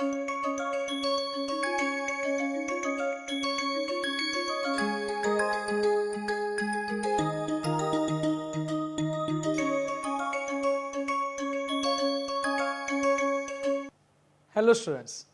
Hello students,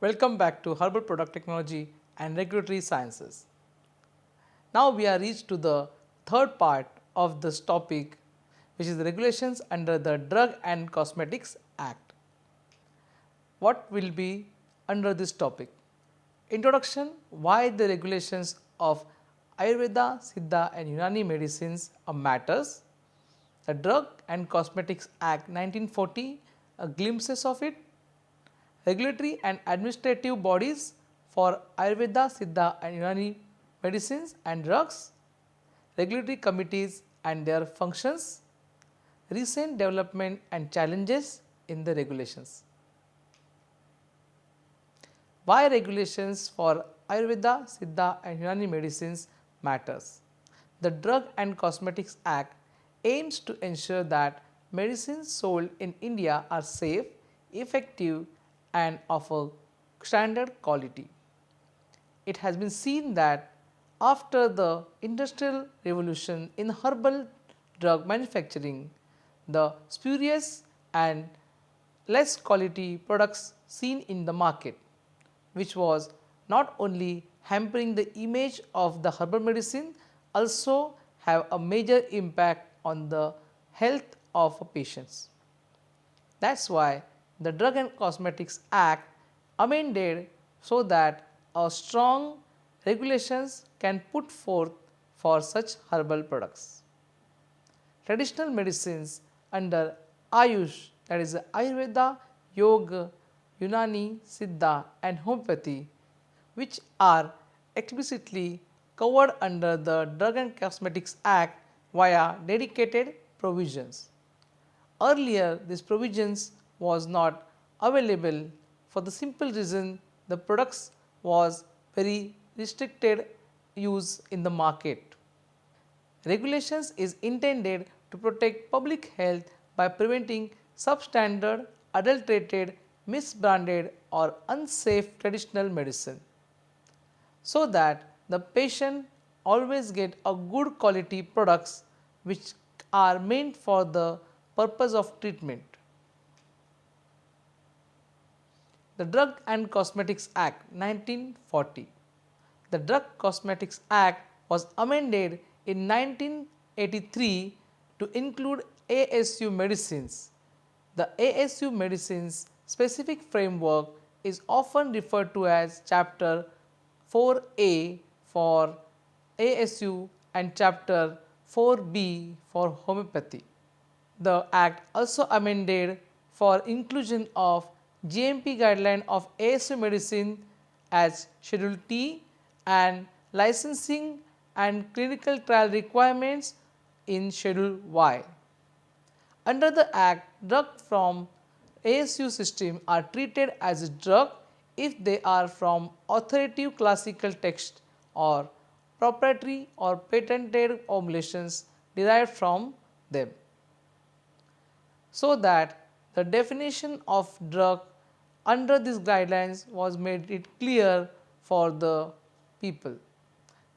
welcome back to Herbal Product Technology and Regulatory Sciences. Now we are reached to the third part of this topic, which is the regulations under the Drug and Cosmetics Act. What will be under this topic? Introduction: why the regulations of Ayurveda, Siddha and Unani medicines matters. The Drug and Cosmetics Act 1940, glimpses of it. Regulatory and administrative bodies for Ayurveda, Siddha and Unani medicines and drugs, regulatory committees and their functions, recent development and challenges in the regulations. Why regulations for Ayurveda, Siddha and Unani medicines matters? The Drug and Cosmetics Act aims to ensure that medicines sold in India are safe, effective and of a standard quality. It has been seen that after the industrial revolution in herbal drug manufacturing, the spurious and less quality products seen in the market, which was not only hampering the image of the herbal medicine, also have a major impact on the health of patients. That is why the Drug and Cosmetics Act amended so that a strong regulations can put forth for such herbal products. Traditional medicines under Ayush, that is Ayurveda, Yoga, Unani, Siddha and Homeopathy, which are explicitly covered under the Drug and Cosmetics Act via dedicated provisions. Earlier, these provisions was not available for the simple reason the products was very restricted use in the market. Regulations is intended to protect public health by preventing substandard, adulterated, misbranded or unsafe traditional medicine, so that the patient always get a good quality products which are meant for the purpose of treatment. The Drug and Cosmetics Act 1940. The Drug Cosmetics Act was amended in 1983 to include ASU medicines. The ASU medicines specific framework is often referred to as Chapter 4A for ASU and Chapter 4B for homeopathy. The Act also amended for inclusion of GMP guideline of ASU medicine as Schedule T and licensing and clinical trial requirements in Schedule Y. Under the Act, drugs from ASU system are treated as a drug if they are from authoritative classical text or proprietary or patented formulations derived from them, so that the definition of drug under these guidelines was made it clear for the people.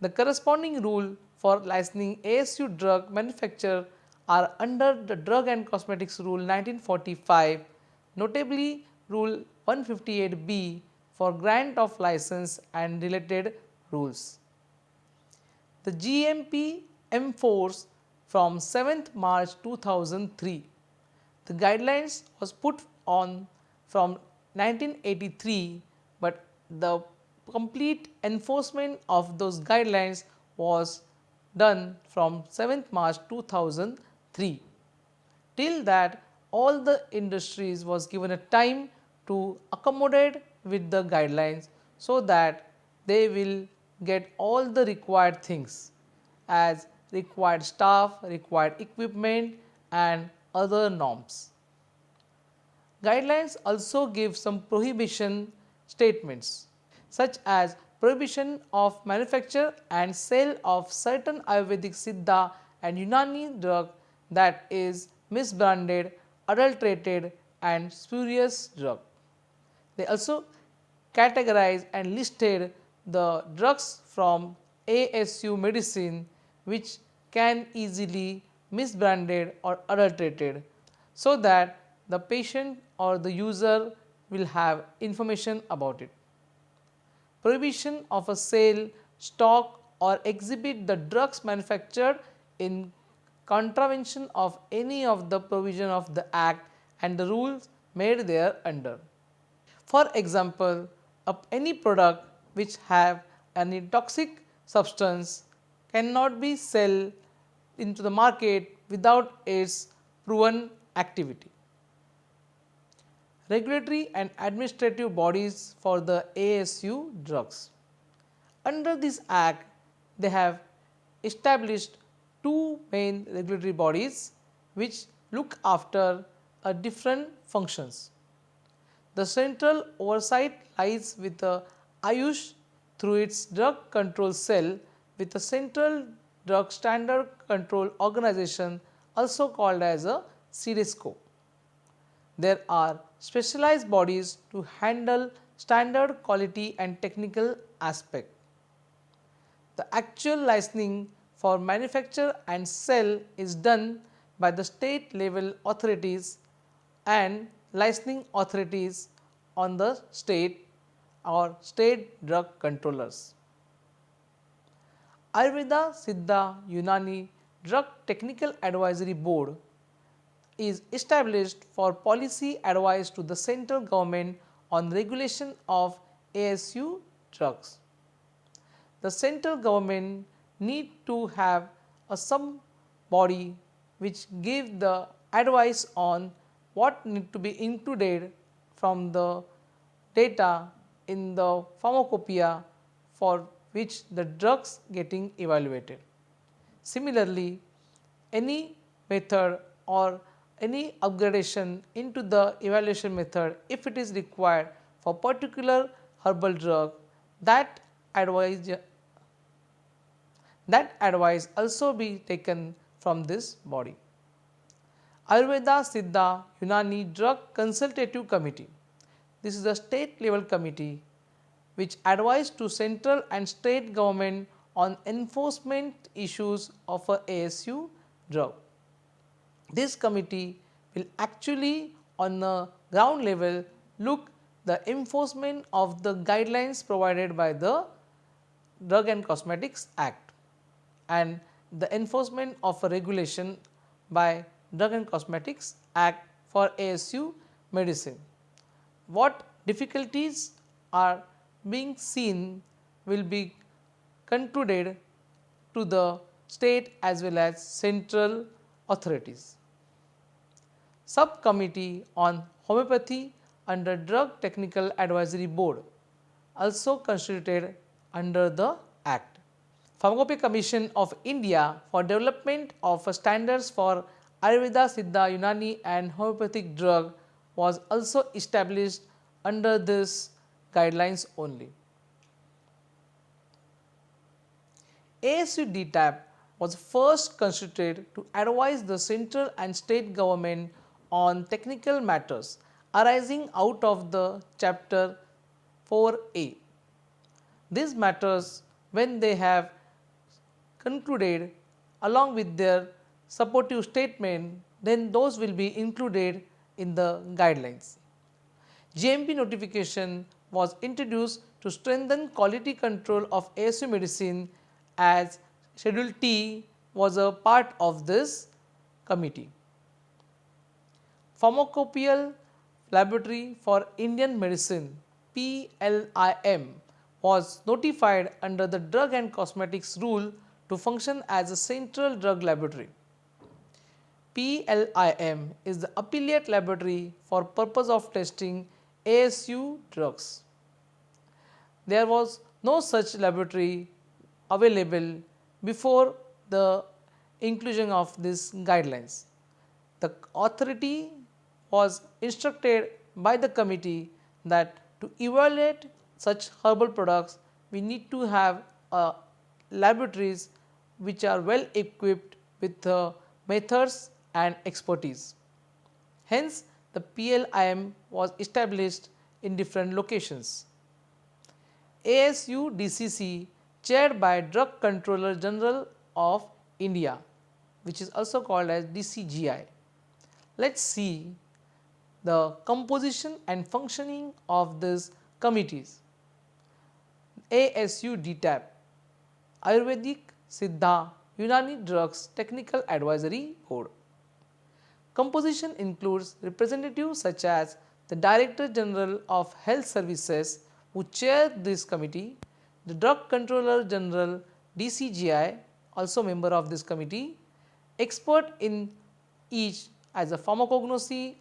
The corresponding rule for licensing ASU drug manufacture are under the Drug and Cosmetics Rule 1945, notably Rule 158B for grant of license and related rules. The GMP enforced from 7th March 2003. The guidelines was put on from 1983, but the complete enforcement of those guidelines was done from 7th March 2003. Till that, all the industries was given a time to accommodate with the guidelines, so that they will get all the required things as required staff, required equipment and other norms. Guidelines also give some prohibition statements, such as prohibition of manufacture and sale of certain Ayurvedic, Siddha and Unani drug that is misbranded, adulterated and spurious drug. They also categorized and listed the drugs from ASU medicine which can easily misbranded or adulterated, so that the patient or the user will have information about it. Prohibition of a sale, stock or exhibit the drugs manufactured in contravention of any of the provision of the Act and the rules made thereunder. For example, any product which have any toxic substance cannot be sold into the market without its proven activity. Regulatory and administrative bodies for the ASU drugs. Under this Act, they have established two main regulatory bodies which look after different functions. The central oversight lies with the AYUSH through its drug control cell with the Central Drug Standard Control Organization, also called as a CDSCO. There are specialized bodies to handle standard quality and technical aspect. The actual licensing for manufacture and sell is done by the state level authorities and licensing authorities on the state or state drug controllers. Ayurveda Siddha Unani Drug Technical Advisory Board is established for policy advice to the central government on regulation of ASU drugs. The central government need to have some body which give the advice on what need to be included from the data in the pharmacopoeia for which the drugs getting evaluated. Similarly, any method or any upgradation into the evaluation method, if it is required for particular herbal drug, that advice also be taken from this body. Ayurveda Siddha Unani Drug Consultative Committee. This is a state level committee which advise to central and state government on enforcement issues of a ASU drug. This committee will actually on the ground level look the enforcement of the guidelines provided by the Drug and Cosmetics Act and the enforcement of a regulation by Drug and Cosmetics Act for ASU medicine. What difficulties are being seen will be concluded to the state as well as central authorities. Subcommittee on Homeopathy under Drug Technical Advisory Board, also constituted under the Act. Pharmacopoeia Commission of India for development of standards for Ayurveda, Siddha, Unani and homeopathic drug was also established under this guidelines only. ASU DTAP was first constituted to advise the central and state government on technical matters arising out of the chapter 4A. These matters, when they have concluded along with their supportive statement, then those will be included in the guidelines. GMP notification was introduced to strengthen quality control of ASU medicine, as Schedule T was a part of this committee. Pharmacopoeial Laboratory for Indian Medicine (PLIM) was notified under the Drug and Cosmetics Rule to function as a central drug laboratory. PLIM is the affiliate laboratory for purpose of testing ASU drugs. There was no such laboratory available before the inclusion of these guidelines. The authority was instructed by the committee that to evaluate such herbal products, we need to have laboratories which are well equipped with methods and expertise. Hence, the PLIM was established in different locations. ASU DCC, chaired by Drug Controller General of India, which is also called as DCGI. Let's see the composition and functioning of these committees. ASU DTAP, Ayurvedic, Siddha, Unani Drugs Technical Advisory Board. Composition includes representatives such as the Director General of Health Services, who chair this committee, the Drug Controller General DCGI, also member of this committee, expert in each as a pharmacognosy,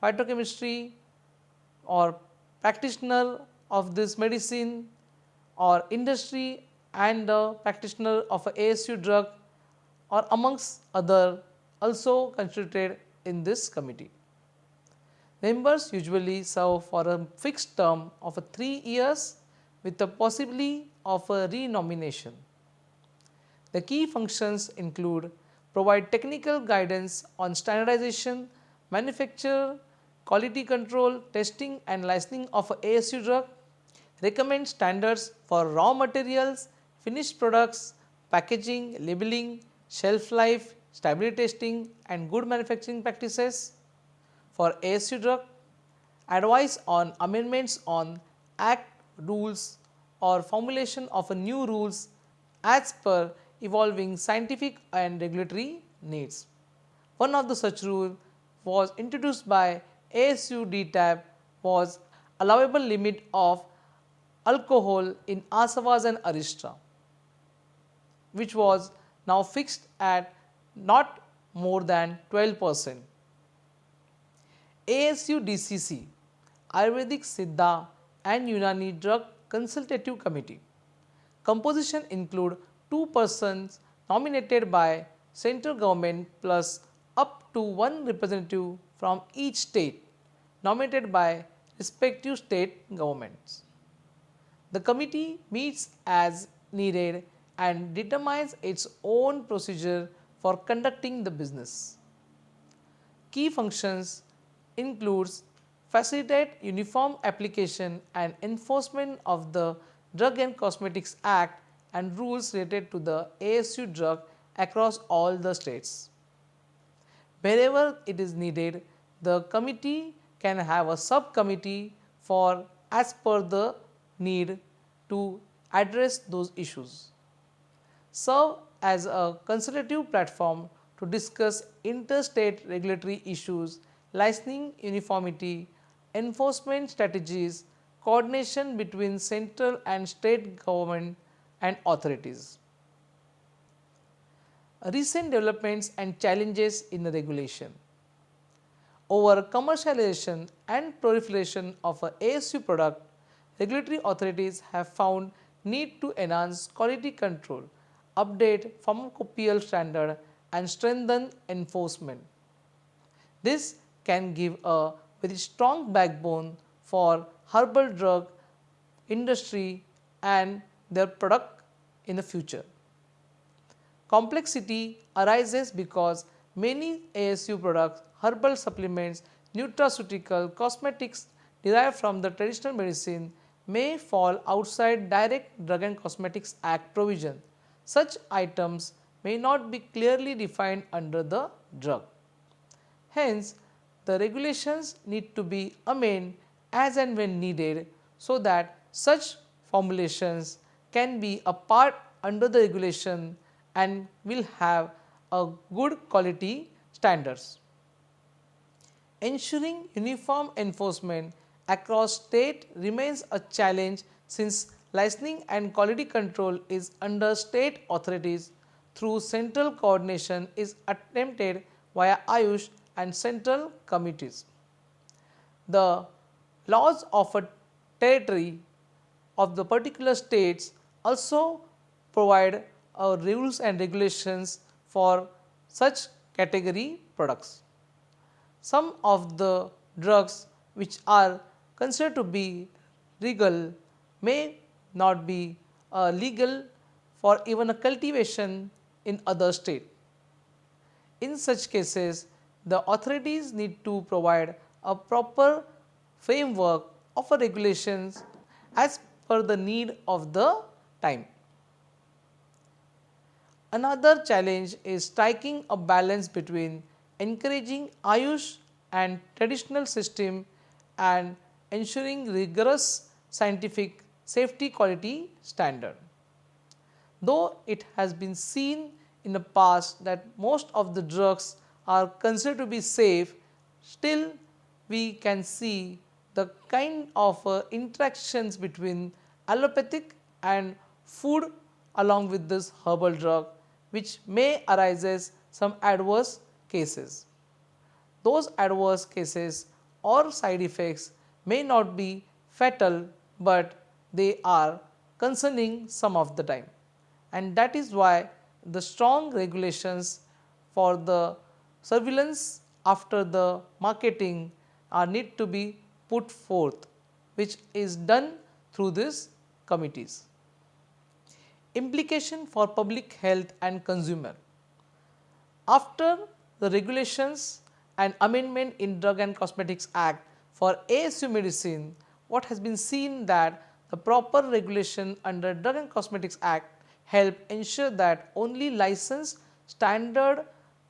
phytochemistry, or practitioner of this medicine, or industry and the practitioner of a ASU drug, or amongst other also constituted in this committee. Members usually serve for a fixed term of 3 years with the possibility of a renomination. The key functions include provide technical guidance on standardization, manufacture, quality control, testing and licensing of a ASU drug, recommend standards for raw materials, finished products, packaging, labeling, shelf life, stability testing and good manufacturing practices for ASU drug, advice on amendments on Act, rules or formulation of a new rules as per evolving scientific and regulatory needs. One of the such rule was introduced by ASU DTAP was allowable limit of alcohol in asavas and aristra, which was now fixed at not more than 12%. ASU DCC, Ayurvedic, Siddha and Unani Drug Consultative Committee. Composition include 2 persons nominated by central government plus up to 1 representative from each state nominated by respective state governments. The committee meets as needed and determines its own procedure for conducting the business. Key functions includes facilitate uniform application and enforcement of the Drug and Cosmetics Act and rules related to the ASU drug across all the states. Wherever it is needed, the committee can have a subcommittee for as per the need to address those issues. Serve as a consultative platform to discuss interstate regulatory issues, licensing uniformity, enforcement strategies, coordination between central and state government and authorities. Recent developments and challenges in the regulation. Over commercialization and proliferation of a ASU product, regulatory authorities have found need to enhance quality control, update pharmacopoeial standard and strengthen enforcement. This can give a very strong backbone for herbal drug industry and their product in the future. Complexity arises because many ASU products, herbal supplements, nutraceutical, cosmetics derived from the traditional medicine may fall outside direct Drug and Cosmetics Act provision. Such items may not be clearly defined under the drug. Hence, the regulations need to be amended as and when needed so that such formulations can be a part under the regulation and will have a good quality standards. Ensuring uniform enforcement across state remains a challenge since licensing and quality control is under state authorities through central coordination is attempted via AYUSH and central committees. The laws of a territory of the particular states also provide rules and regulations for such category products. Some of the drugs which are considered to be legal may not be legal for even a cultivation in other state. In such cases, the authorities need to provide a proper framework of a regulations as per the need of the time. Another challenge is striking a balance between encouraging Ayush and traditional system and ensuring rigorous scientific safety quality standard. Though it has been seen in the past that most of the drugs are considered to be safe, still we can see the kind of interactions between allopathic and food along with this herbal drug, which may arises some adverse cases. Those adverse cases or side effects may not be fatal, but they are concerning some of the time, and that is why the strong regulations for the surveillance after the marketing are need to be put forth, which is done through these committees. Implication for public health and consumer. After the regulations and amendment in Drug and Cosmetics Act for ASU medicine, what has been seen that the proper regulation under Drug and Cosmetics Act help ensure that only licensed standard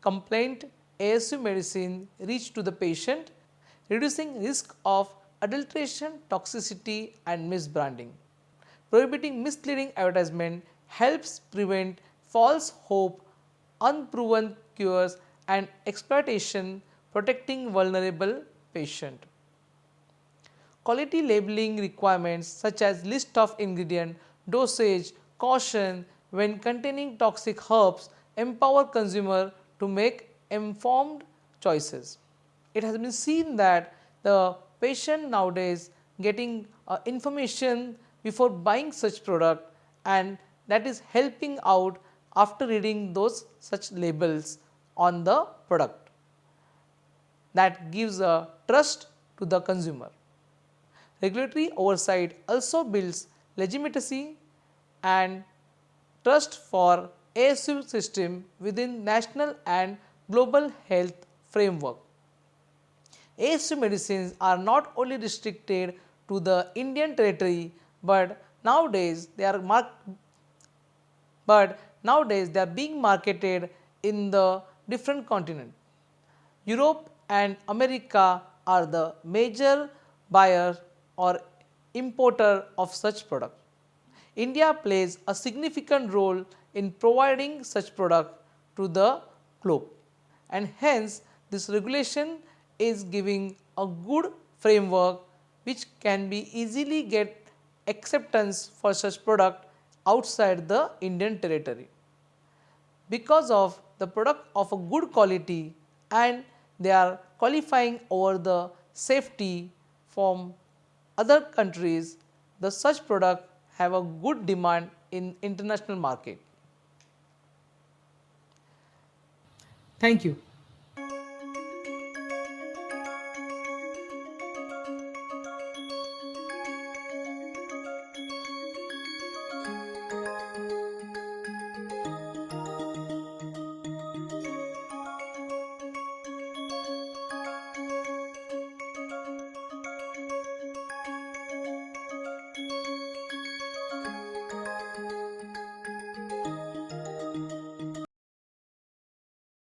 complaint ASU medicine reach to the patient, reducing risk of adulteration, toxicity and misbranding. Prohibiting misleading advertisement helps prevent false hope, unproven cures and exploitation, protecting vulnerable patient. Quality labeling requirements such as list of ingredient, dosage, caution when containing toxic herbs empower consumer to make informed choices. It has been seen that the patient nowadays getting information before buying such product, and that is helping out after reading those such labels on the product. That gives a trust to the consumer. Regulatory oversight also builds legitimacy and trust for ASU system within national and global health framework. ASU medicines are not only restricted to the Indian territory, but nowadays they are being marketed in the different continent. Europe and America are the major buyer or importer of such product. India plays a significant role in providing such product to the globe, and hence this regulation is giving a good framework which can be easily get acceptance for such product outside the Indian territory. Because of the product of a good quality and they are qualifying over the safety from other countries, the such product have a good demand in international market. Thank you.